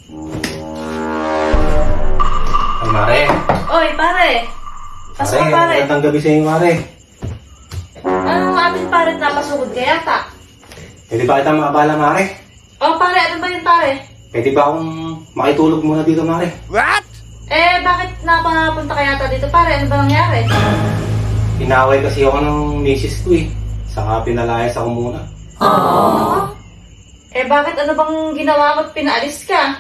Ay, Mare. Oy, pare. Pasok ka, pare. Magandang gabi sa inyo, Mare. Anong ating pare napasugod ka yata? Pwede ba kita makabala, Mare? Oh, pare, ano ba yun, pare? Pwede ba akong makitulog muna dito, Mare? What? Bakit napapunta ka yata dito, pare? Ano ba nangyari? Inaway kasi ako ng misis ko eh. Saka pinalayas ako muna. Aww. Bakit ano bang ginawa mo at pinaalis ka?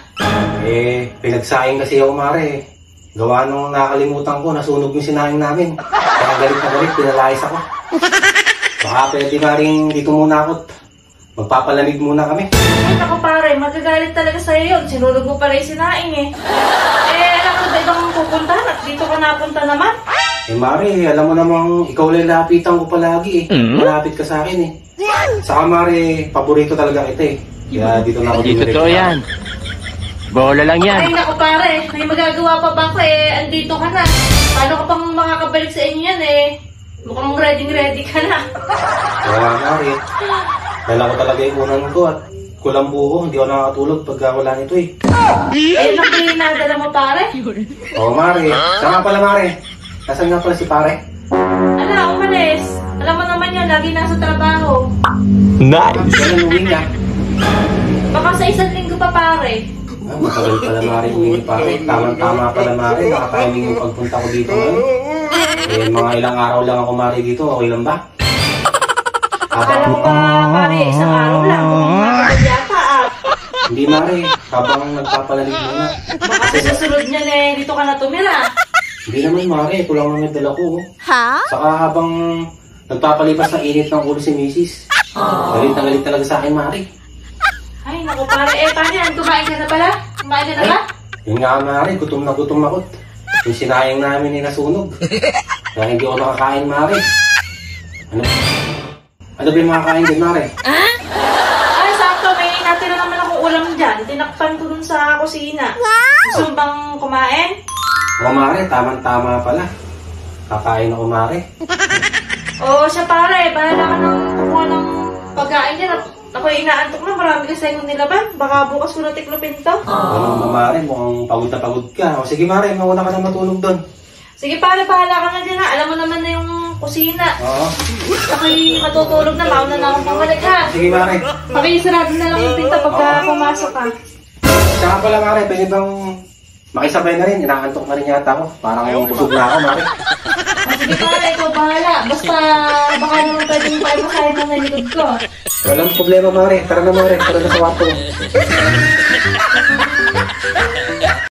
Pinagsayang kasi ako, Mare. Gawa nung nakalimutan ko, nasunog yung sinayang namin. Kaya galit na galit, pinalayas ako. Baka pwede ba rin dito muna ako. Magpapalamig muna kami. Ay, naku pare, magagalit talaga sa'yo yun. Sinulog mo pala yung sinaing eh. Alam mo ba ibang pupuntahan at dito ka napunta naman? Mare, alam mo namang ikaw lang lapitan ko palagi eh. Malapit ka sa akin eh. Saka Mare, paborito talaga kita eh. Kaya dito na ako Hindi totoo yan. Bola lang yan. Ay, naku pare, may magagawa pa ba ko andito ka na. Paano ka pang makakabalik sa inyo yan Mukhang ready ka na. Kaya Mare, dala ko talaga yung unan ko at kulambo ko. Hindi ako nakakatulog pagka wala nito eh. Ano ba yung nadala mo pare? Oo Mare, saan nga pala Mare? Nasaan nga pala si pare? Umalis. Alam mo naman yun, lagi nasa trabaho. Nice! Ganun uwi niya. Baka sa isang linggo pa pare. Matagal pala Mare uwi ni pare. Tama-tama pala Mare, nakatiming yung pagpunta ko dito ngayon. Mga ilang araw lang ako Mare dito, okay lang ba? Akala mo ba pare, isang araw lang. Mukhang matagal yata Hindi Mare, habang nagpapalalig muna. Baka sa susunod niyan dito ka na tumira. Hindi naman Mare, ito lang naman dala ko. Ha? Saka habang nagpapalipas ng init ng ulo si Mrs. Galit na galit talaga sa akin Mare. Ay, naku pare. Paano yan? Kumain ka na pala? Kumain ka na ba? Yun nga Mare, gutom ako. Yung sinayang namin nasunog. Kaya hindi ako nakakain Mare. Ano ba yung makakain din Mare? Ay, sakto. May natira naman akong ulam dyan. Tinakpan ko dun sa kusina. Gusto mo bang kumain? Oo Mare, tamang-tama pala. Kakain ako Mare. Oo, siya pare. Bahala ka nang kumuha ng pagkain dyan. Ako'y inaantok na. Marami ka sa inyong nilaban. Baka bukas ko natiklopin to. Ano mo Mare, mukhang pagod na pagod ka. O sige Mare, mauna ka na matulog doon. Sige pare, bahala ka na dyan ha. Alam mo naman na yung kusina. Oo. Ako'y matutulog na. Mauna na akong pangalik ha. Sige Mare. Pakisarado na lang yung pinto pagka pumasok ka. Saka pala Mare, pwede bang makisabay na rin? Inaantok na rin yata ako. Parang busog na ako Mare. Sige pare, ikaw bahala. Basta baka naman pwedeng paipasahin ng likod ko. Walang problema Mare. Tara na Mare, tara na sa kwarto.